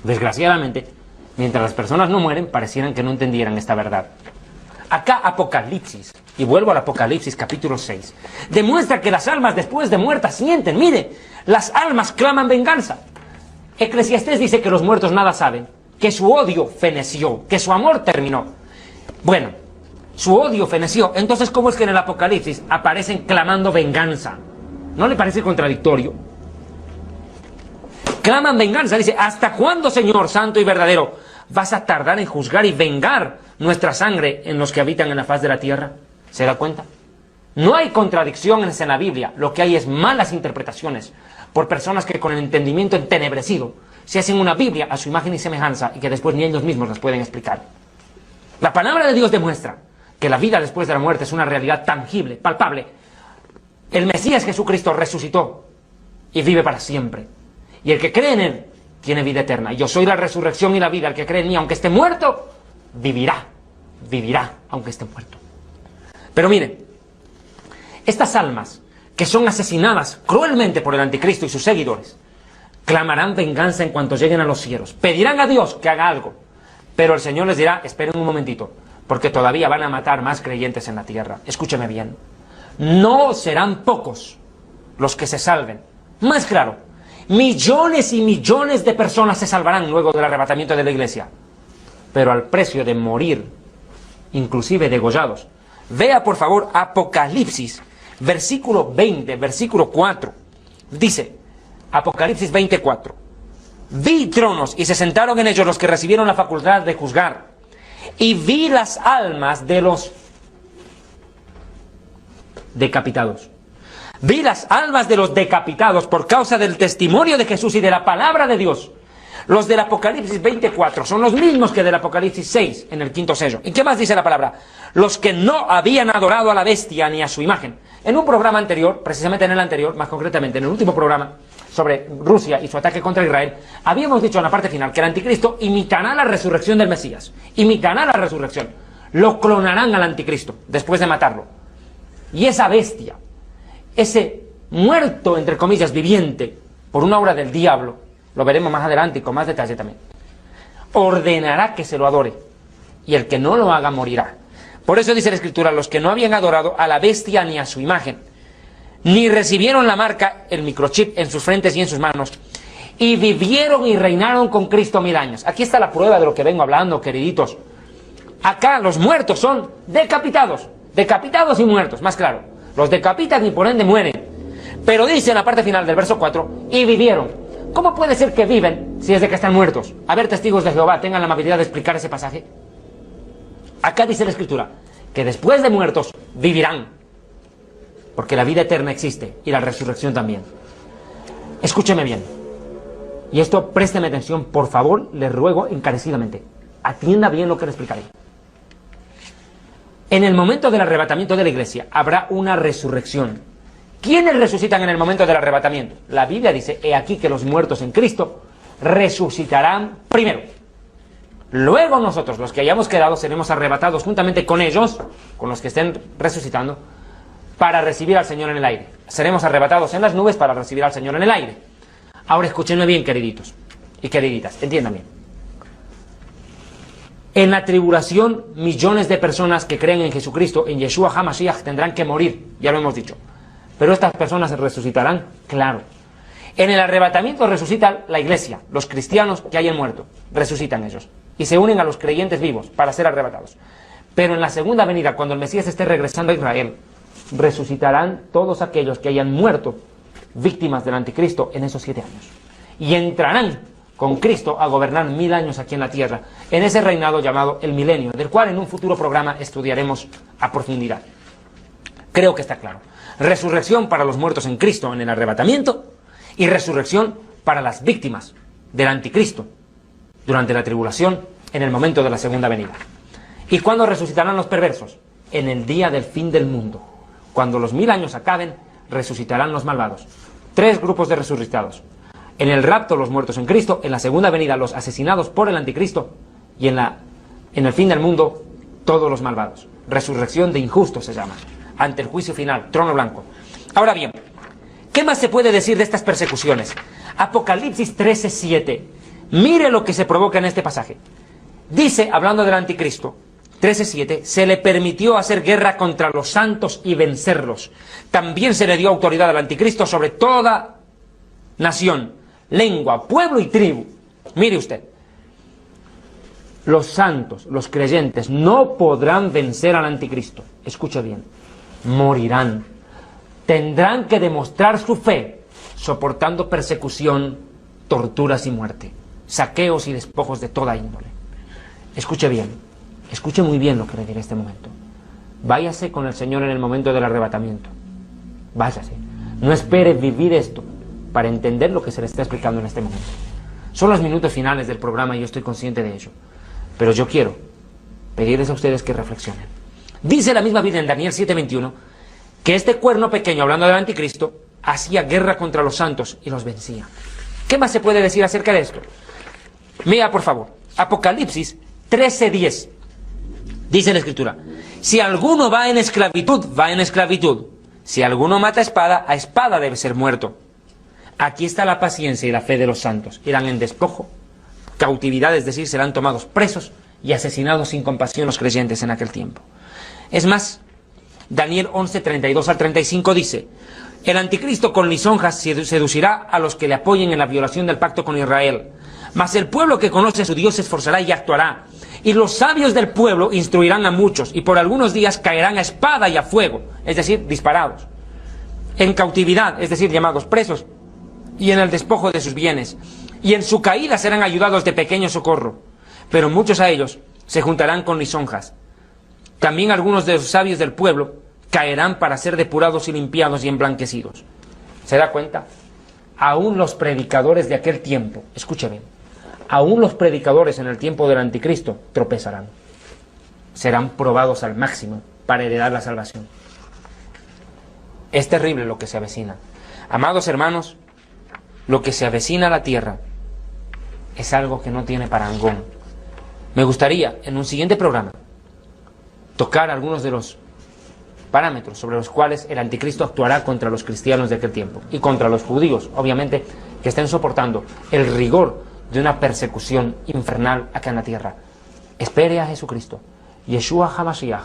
Desgraciadamente, mientras las personas no mueren, parecieran que no entendieran esta verdad. Acá Apocalipsis, y vuelvo al Apocalipsis capítulo 6, demuestra que las almas después de muertas sienten. Mire, las almas claman venganza. Eclesiastés dice que los muertos nada saben, que su odio feneció, que su amor terminó. Bueno, su odio feneció. Entonces, ¿cómo es que en el Apocalipsis aparecen clamando venganza? ¿No le parece contradictorio? Claman venganza, dice, ¿hasta cuándo, Señor santo y verdadero, vas a tardar en juzgar y vengar nuestra sangre en los que habitan en la faz de la tierra? ¿Se da cuenta? No hay contradicciones en la Biblia, lo que hay es malas interpretaciones por personas que con el entendimiento entenebrecido se hacen una Biblia a su imagen y semejanza y que después ni ellos mismos las pueden explicar. La palabra de Dios demuestra que la vida después de la muerte es una realidad tangible, palpable. El Mesías Jesucristo resucitó y vive para siempre. Y el que cree en Él tiene vida eterna. Yo soy la resurrección y la vida. El que cree en mí, aunque esté muerto, vivirá. Vivirá, aunque esté muerto. Pero miren, estas almas que son asesinadas cruelmente por el anticristo y sus seguidores, clamarán venganza en cuanto lleguen a los cielos. Pedirán a Dios que haga algo. Pero el Señor les dirá, esperen un momentito, porque todavía van a matar más creyentes en la tierra. Escúcheme bien. No serán pocos los que se salven. Más claro, millones y millones de personas se salvarán luego del arrebatamiento de la iglesia, pero al precio de morir, inclusive degollados. Vea por favor Apocalipsis, versículo 20, versículo 4. Dice, Apocalipsis 24. Vi tronos y se sentaron en ellos los que recibieron la facultad de juzgar. Y vi las almas de los decapitados. Vi las almas de los decapitados por causa del testimonio de Jesús y de la palabra de Dios. Los del Apocalipsis 24 son los mismos que del Apocalipsis 6 en el quinto sello. ¿Y qué más dice la palabra? Los que no habían adorado a la bestia ni a su imagen. En un programa anterior, precisamente en el anterior, más concretamente en el último programa sobre Rusia y su ataque contra Israel, habíamos dicho en la parte final que el anticristo imitará la resurrección del Mesías. Imitará la resurrección. Lo clonarán al anticristo después de matarlo. Y esa bestia, ese muerto, entre comillas, viviente, por una obra del diablo, lo veremos más adelante y con más detalle también, ordenará que se lo adore, y el que no lo haga morirá. Por eso dice la Escritura, los que no habían adorado a la bestia ni a su imagen, ni recibieron la marca, el microchip, en sus frentes y en sus manos, y vivieron y reinaron con Cristo 1000 años. Aquí está la prueba de lo que vengo hablando, queriditos. Acá los muertos son decapitados, decapitados y muertos, más claro. Los decapitan y por ende mueren. Pero dice en la parte final del verso 4, y vivieron. ¿Cómo puede ser que viven si es de que están muertos? A ver, testigos de Jehová, tengan la amabilidad de explicar ese pasaje. Acá dice la Escritura, que después de muertos vivirán. Porque la vida eterna existe y la resurrección también. Escúcheme bien. Y esto, présteme atención, por favor, le ruego encarecidamente. Atienda bien lo que le explicaré. En el momento del arrebatamiento de la iglesia habrá una resurrección. ¿Quiénes resucitan en el momento del arrebatamiento? La Biblia dice, he aquí que los muertos en Cristo resucitarán primero. Luego nosotros, los que hayamos quedado, seremos arrebatados juntamente con ellos, con los que estén resucitando, para recibir al Señor en el aire. Seremos arrebatados en las nubes para recibir al Señor en el aire. Ahora escúchenme bien, queriditos y queriditas, entiendan bien. En la tribulación, millones de personas que creen en Jesucristo, en Yeshua HaMashiach, tendrán que morir, ya lo hemos dicho. Pero estas personas resucitarán, claro. En el arrebatamiento resucita la iglesia, los cristianos que hayan muerto, resucitan ellos y se unen a los creyentes vivos para ser arrebatados. Pero en la segunda venida, cuando el Mesías esté regresando a Israel, resucitarán todos aquellos que hayan muerto víctimas del anticristo en esos 7 años. Y entrarán con Cristo a gobernar 1000 años aquí en la tierra, en ese reinado llamado el milenio, del cual en un futuro programa estudiaremos a profundidad. Creo que está claro. Resurrección para los muertos en Cristo en el arrebatamiento y resurrección para las víctimas del anticristo durante la tribulación en el momento de la segunda venida. ¿Y cuándo resucitarán los perversos? En el día del fin del mundo. Cuando los 1000 años acaben, resucitarán los malvados. 3 grupos de resucitados. En el rapto los muertos en Cristo, en la segunda venida los asesinados por el anticristo y en el fin del mundo todos los malvados. Resurrección de injustos se llama. Ante el juicio final, trono blanco. Ahora bien, ¿qué más se puede decir de estas persecuciones? Apocalipsis 13:7. Mire lo que se provoca en este pasaje. Dice, hablando del anticristo, 13:7, se le permitió hacer guerra contra los santos y vencerlos. También se le dio autoridad al anticristo sobre toda nación, lengua, pueblo y tribu. Mire usted, los santos, los creyentes, no podrán vencer al anticristo. Escuche bien, morirán. Tendrán que demostrar su fe, soportando persecución, torturas y muerte, saqueos y despojos de toda índole. Escuche bien, escuche muy bien lo que le diré en este momento. Váyase con el Señor en el momento del arrebatamiento. Váyase. No espere vivir esto para entender lo que se le está explicando en este momento. Son los minutos finales del programa y yo estoy consciente de ello. Pero yo quiero pedirles a ustedes que reflexionen. Dice la misma Biblia en Daniel 7:21 que este cuerno pequeño, hablando del anticristo, hacía guerra contra los santos y los vencía. ¿Qué más se puede decir acerca de esto? Mira, por favor, Apocalipsis 13:10. Dice la Escritura, si alguno va en esclavitud, va en esclavitud. Si alguno mata a espada debe ser muerto. Aquí está la paciencia y la fe de los santos. Irán en despojo, cautividad, es decir, serán tomados presos y asesinados sin compasión los creyentes en aquel tiempo. Es más, Daniel 11:32-35 dice, el anticristo con lisonjas seducirá a los que le apoyen en la violación del pacto con Israel. Mas el pueblo que conoce a su Dios se esforzará y actuará. Y los sabios del pueblo instruirán a muchos, y por algunos días caerán a espada y a fuego, es decir, disparados. En cautividad, es decir, llamados presos, y en el despojo de sus bienes. Y en su caída serán ayudados de pequeño socorro. Pero muchos a ellos se juntarán con lisonjas. También algunos de los sabios del pueblo caerán para ser depurados y limpiados y emblanquecidos. ¿Se da cuenta? Aún los predicadores de aquel tiempo, escuche bien, aún los predicadores en el tiempo del anticristo tropezarán. Serán probados al máximo para heredar la salvación. Es terrible lo que se avecina. Amados hermanos, lo que se avecina a la tierra es algo que no tiene parangón. Me gustaría, en un siguiente programa, tocar algunos de los parámetros sobre los cuales el anticristo actuará contra los cristianos de aquel tiempo y contra los judíos, obviamente, que estén soportando el rigor de una persecución infernal acá en la tierra. Espere a Jesucristo, Yeshua HaMashiach,